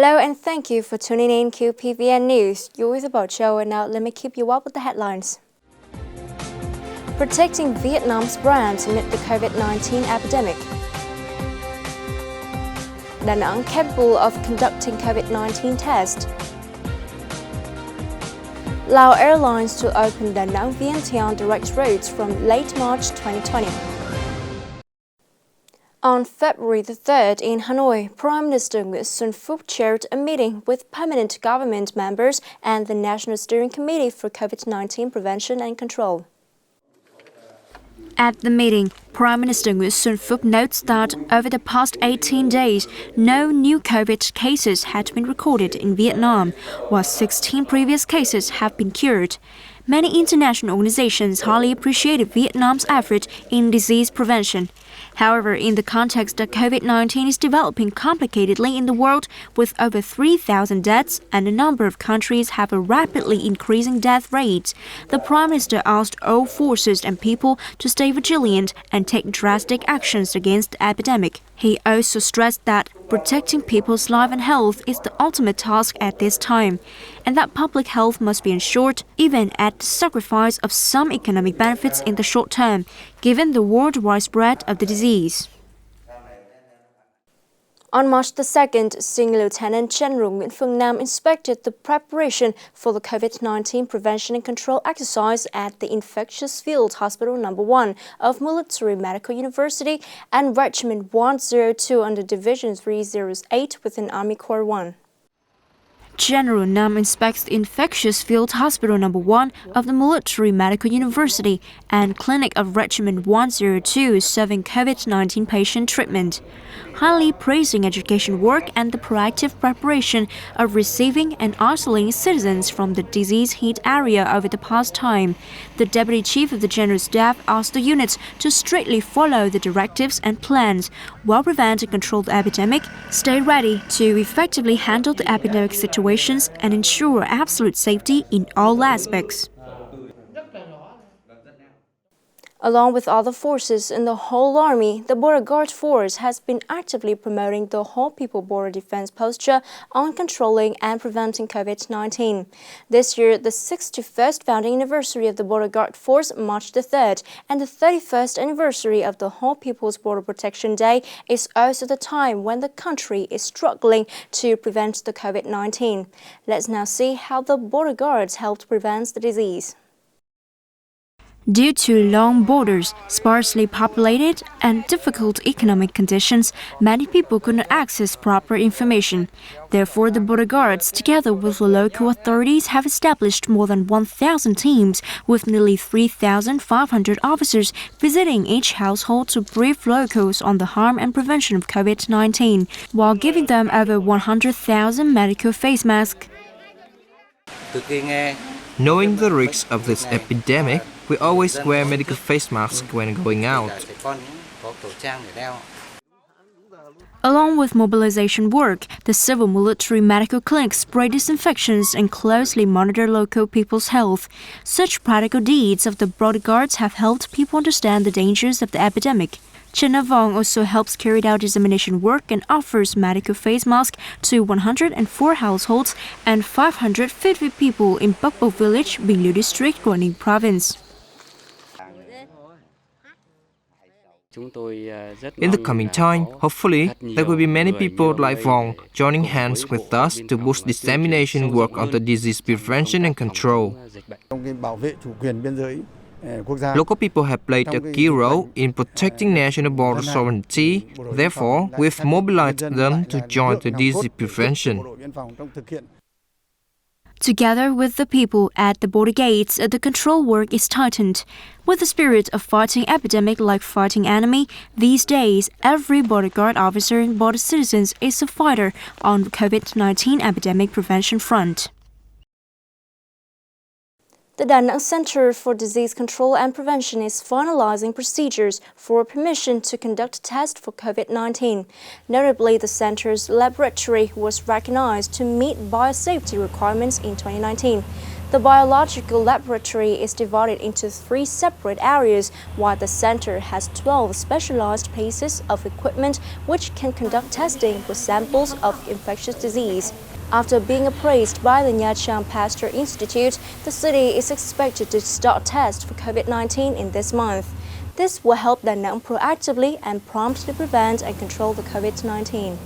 Hello and thank you for tuning in to PVN News. You're with the Bảo Châu, and now let me keep you up with the headlines. Protecting Vietnam's brand amid the COVID-19 epidemic. Đà Nẵng capable of conducting COVID-19 tests. Lao Airlines to open Đà Nẵng Vientiane direct routes from late March 2020. On February the 3rd in Hanoi, Prime Minister Nguyễn Xuân Phúc chaired a meeting with permanent government members and the National Steering Committee for COVID-19 Prevention and Control. At the meeting, Prime Minister Nguyễn Xuân Phúc notes that over the past 18 days, no new COVID cases had been recorded in Vietnam, while 16 previous cases have been cured. Many international organizations highly appreciated Vietnam's effort in disease prevention. However, in the context that COVID-19 is developing complicatedly in the world, with over 3,000 deaths and a number of countries have a rapidly increasing death rate, the Prime Minister asked all forces and people to stay vigilant and take drastic actions against the epidemic. He also stressed that protecting people's life and health is the ultimate task at this time, and that public health must be ensured even at the sacrifice of some economic benefits in the short term, given the worldwide spread of the disease. On March the 2nd, Senior Lieutenant General Nguyễn Nam inspected the preparation for the COVID-19 prevention and control exercise at the Infectious Field Hospital No. 1 of Military Medical University and Regiment 102 under Division 308 within Army Corps 1. General Nam inspects the Infectious Field Hospital No. 1 of the Military Medical University and Clinic of Regiment 102 serving COVID-19 patient treatment, highly praising education work and the proactive preparation of receiving and isolating citizens from the disease-hit area over the past time. The Deputy Chief of the General Staff asked the units to strictly follow the directives and plans while prevent and control the epidemic, stay ready to effectively handle the epidemic situations and ensure absolute safety in all aspects. Along with other forces in the whole Army, the Border Guard Force has been actively promoting the whole people border defense posture on controlling and preventing COVID-19. This year, the 61st founding anniversary of the Border Guard Force, March the 3rd, and the 31st anniversary of the Whole People's Border Protection Day is also the time when the country is struggling to prevent the COVID-19. Let's now see how the Border Guards helped prevent the disease. Due to long borders, sparsely populated, and difficult economic conditions, many people could not access proper information. Therefore, the border guards, together with the local authorities, have established more than 1,000 teams with nearly 3,500 officers visiting each household to brief locals on the harm and prevention of COVID-19, while giving them over 100,000 medical face masks. Knowing the risks of this epidemic, we always wear medical face masks when going out. Along with mobilization work, the civil military medical clinics spray disinfections and closely monitor local people's health. Such practical deeds of the border guards have helped people understand the dangers of the epidemic. Trần Nam Vong also helps carry out dissemination work and offers medical face masks to 104 households and 550 people in Bắc Bộ Village, Bình Liêu District, Quảng Ninh Province. In the coming time, hopefully, there will be many people like Vong joining hands with us to boost dissemination work on the disease prevention and control. Local people have played a key role in protecting national border sovereignty. Therefore, we've mobilized them to join the disease prevention. Together with the people at the border gates, the control work is tightened. With the spirit of fighting epidemic like fighting enemy, these days, every border guard officer and border citizens is a fighter on the COVID-19 epidemic prevention front. The Đà Nẵng Center for Disease Control and Prevention is finalizing procedures for permission to conduct tests for COVID-19. Notably, the center's laboratory was recognized to meet biosafety requirements in 2019. The biological laboratory is divided into 3 separate areas, while the center has 12 specialized pieces of equipment which can conduct testing for samples of infectious disease. After being appraised by the Nha Trang Pasteur Institute, the city is expected to start tests for COVID-19 in this month. This will help Da Nang proactively and promptly prevent and control the COVID-19.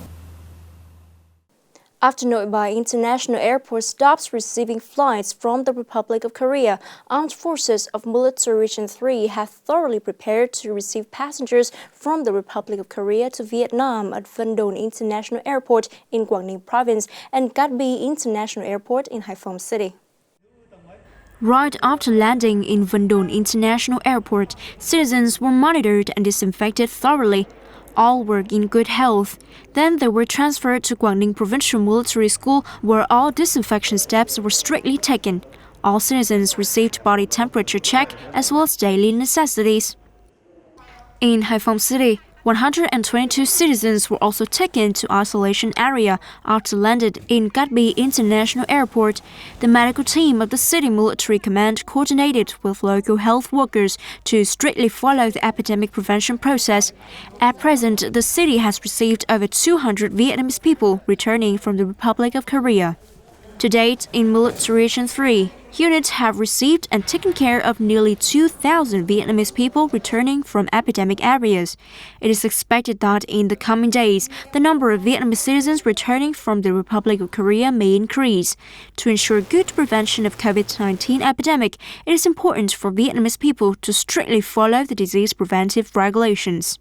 After Nội International Airport stops receiving flights from the Republic of Korea, armed forces of Military Region 3 have thoroughly prepared to receive passengers from the Republic of Korea to Vietnam at Vân Đồn International Airport in Quảng Ninh Province and Cát Bi International Airport in Hải Phòng City. Right after landing in Vân Đồn International Airport, citizens were monitored and disinfected thoroughly. All were in good health. Then they were transferred to Quảng Ninh Provincial Military School, where all disinfection steps were strictly taken. All citizens received body temperature check as well as daily necessities. In Hải Phòng City, 122 citizens were also taken to isolation area after landed in Cát Bi International Airport. The medical team of the City Military Command coordinated with local health workers to strictly follow the epidemic prevention process. At present, the city has received over 200 Vietnamese people returning from the Republic of Korea. To date, in Military Region 3, units have received and taken care of nearly 2,000 Vietnamese people returning from epidemic areas. It is expected that in the coming days, the number of Vietnamese citizens returning from the Republic of Korea may increase. To ensure good prevention of COVID-19 epidemic, it is important for Vietnamese people to strictly follow the disease preventive regulations.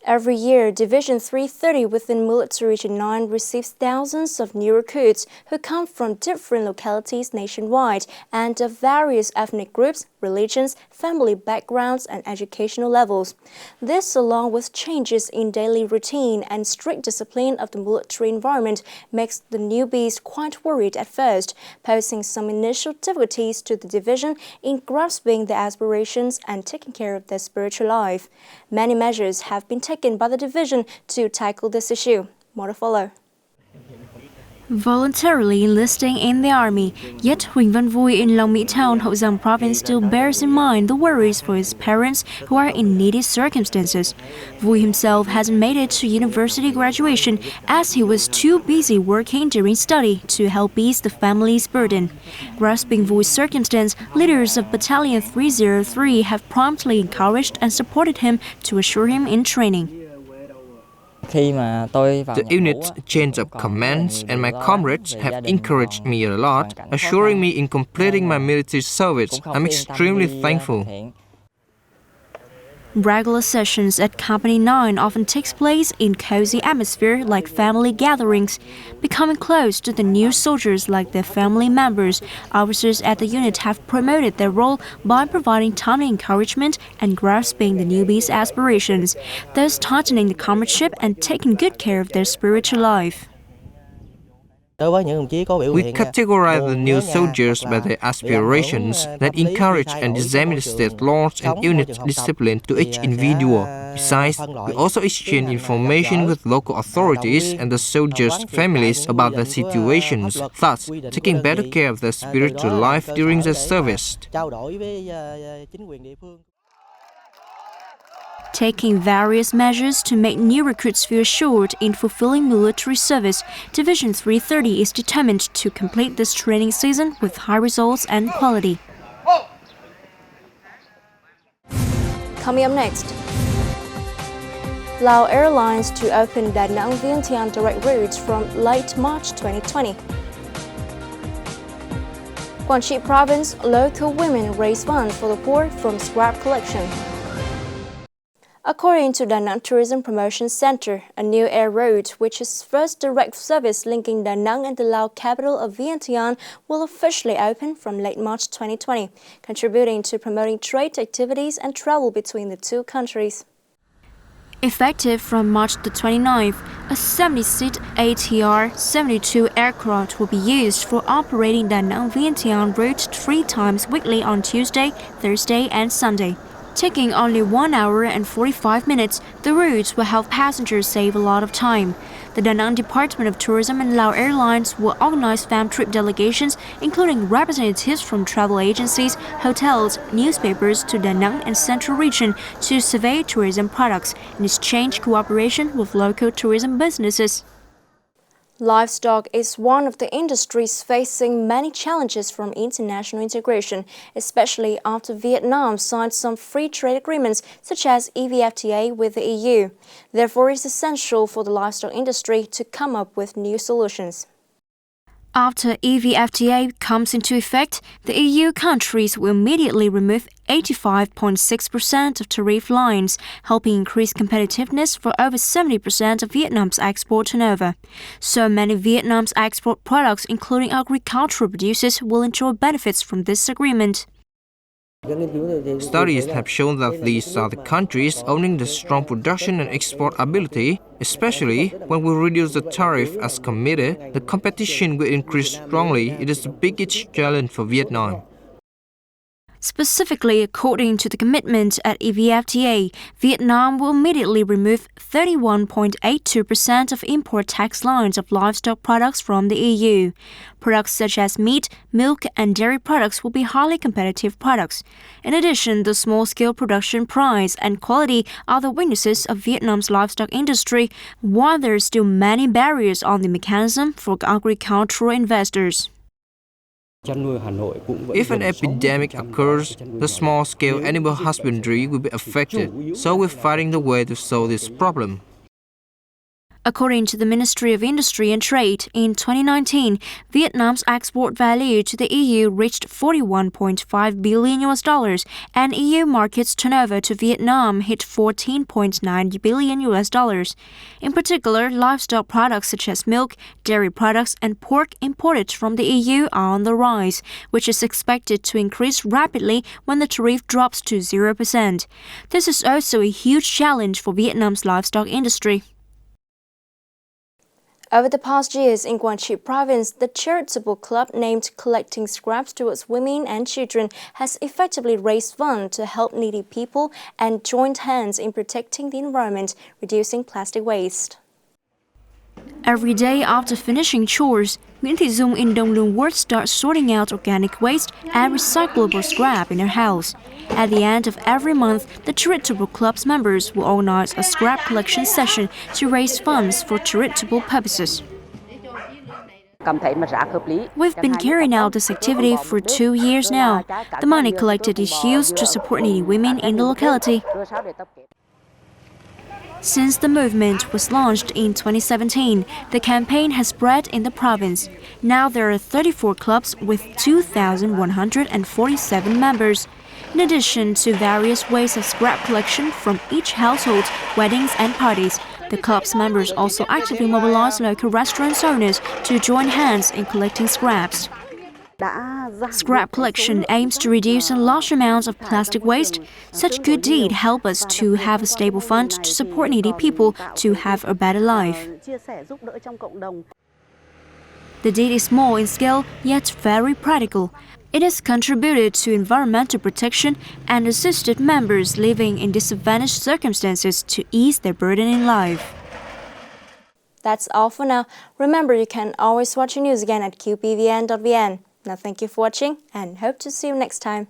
Every year, Division 330 within Military Region 9 receives thousands of new recruits who come from different localities nationwide and of various ethnic groups, religions, family backgrounds, and educational levels. This, along with changes in daily routine and strict discipline of the military environment, makes the newbies quite worried at first, posing some initial difficulties to the division in grasping their aspirations and taking care of their spiritual life. Many measures have been taken by the division to tackle this issue. More to follow. Voluntarily enlisting in the army, yet Huỳnh Văn Vui in Long My Town, Hậu Giang Province still bears in mind the worries for his parents who are in needy circumstances. Vui himself hasn't made it to university graduation as he was too busy working during study to help ease the family's burden. Grasping Vui's circumstance, leaders of Battalion 303 have promptly encouraged and supported him to assure him in training. The unit's change of commands and my comrades have encouraged me a lot, assuring me in completing my military service. I'm extremely thankful. Regular sessions at Company 9 often takes place in cozy atmosphere like family gatherings. Becoming close to the new soldiers like their family members, officers at the unit have promoted their role by providing timely encouragement and grasping the newbies' aspirations, thus tightening the comradeship and taking good care of their spiritual life. We categorize the new soldiers by their aspirations that encourage and disseminate state laws and unit discipline to each individual. Besides, we also exchange information with local authorities and the soldiers' families about their situations, thus taking better care of their spiritual life during their service. Taking various measures to make new recruits feel assured in fulfilling military service, Division 330 is determined to complete this training season with high results and quality. Coming up next, Lao Airlines to open Da Nang Vientiane direct routes from late March 2020. Quảng Trị Province, local women raise funds for the poor from scrap collection. According to Da Nang Tourism Promotion Center, a new air route, which is first direct service linking Da Nang and the Lao capital of Vientiane, will officially open from late March 2020, contributing to promoting trade activities and travel between the two countries. Effective from March the 29th, a 70-seat ATR-72 aircraft will be used for operating Da Nang Vientiane route 3 times weekly on Tuesday, Thursday, and Sunday. Taking only 1 hour and 45 minutes, the routes will help passengers save a lot of time. The Da Nang Department of Tourism and Lao Airlines will organize fam trip delegations, including representatives from travel agencies, hotels, newspapers to Da Nang and Central Region to survey tourism products and exchange cooperation with local tourism businesses. Livestock is one of the industries facing many challenges from international integration, especially after Vietnam signed some free trade agreements such as EVFTA with the EU. Therefore, it is essential for the livestock industry to come up with new solutions. After EVFTA comes into effect, the EU countries will immediately remove 85.6% of tariff lines, helping increase competitiveness for over 70% of Vietnam's export turnover. So many Vietnam's export products, including agricultural producers, will enjoy benefits from this agreement. Studies have shown that these are the countries owning the strong production and export ability, especially when we reduce the tariff as committed, the competition will increase strongly. It is the biggest challenge for Vietnam. Specifically, according to the commitment at EVFTA, Vietnam will immediately remove 31.82% of import tax lines of livestock products from the EU. Products such as meat, milk, and dairy products will be highly competitive products. In addition, the small-scale production price and quality are the weaknesses of Vietnam's livestock industry, while there are still many barriers on the mechanism for agricultural investors. If an epidemic occurs, the small-scale animal husbandry will be affected, so we're fighting the way to solve this problem. According to the Ministry of Industry and Trade, in 2019, Vietnam's export value to the EU reached $41.5 billion, and EU markets turnover to Vietnam hit $14.9 billion. In particular, livestock products such as milk, dairy products, and pork imported from the EU are on the rise, which is expected to increase rapidly when the tariff drops to 0%. This is also a huge challenge for Vietnam's livestock industry. Over the past years in Quang Tri Province, the charitable club named Collecting Scraps Towards Women and Children has effectively raised funds to help needy people and joined hands in protecting the environment, reducing plastic waste. Every day after finishing chores, Nguyễn Thị Dung in Dong Luong Ward starts sorting out organic waste and recyclable scrap in her house. At the end of every month, the charitable club's members will organize a scrap collection session to raise funds for charitable purposes. We've been carrying out this activity for 2 years now. The money collected is used to support needy women in the locality. Since the movement was launched in 2017, the campaign has spread in the province. Now there are 34 clubs with 2,147 members. In addition to various ways of scrap collection from each household, weddings and parties, the club's members also actively mobilize local restaurant owners to join hands in collecting scraps. Scrap collection aims to reduce a large amount of plastic waste. Such good deeds help us to have a stable fund to support needy people to have a better life. The deed is small in scale, yet very practical. It has contributed to environmental protection and assisted members living in disadvantaged circumstances to ease their burden in life. That's all for now. Remember, you can always watch your news again at qpvn.vn. Now, thank you for watching and hope to see you next time.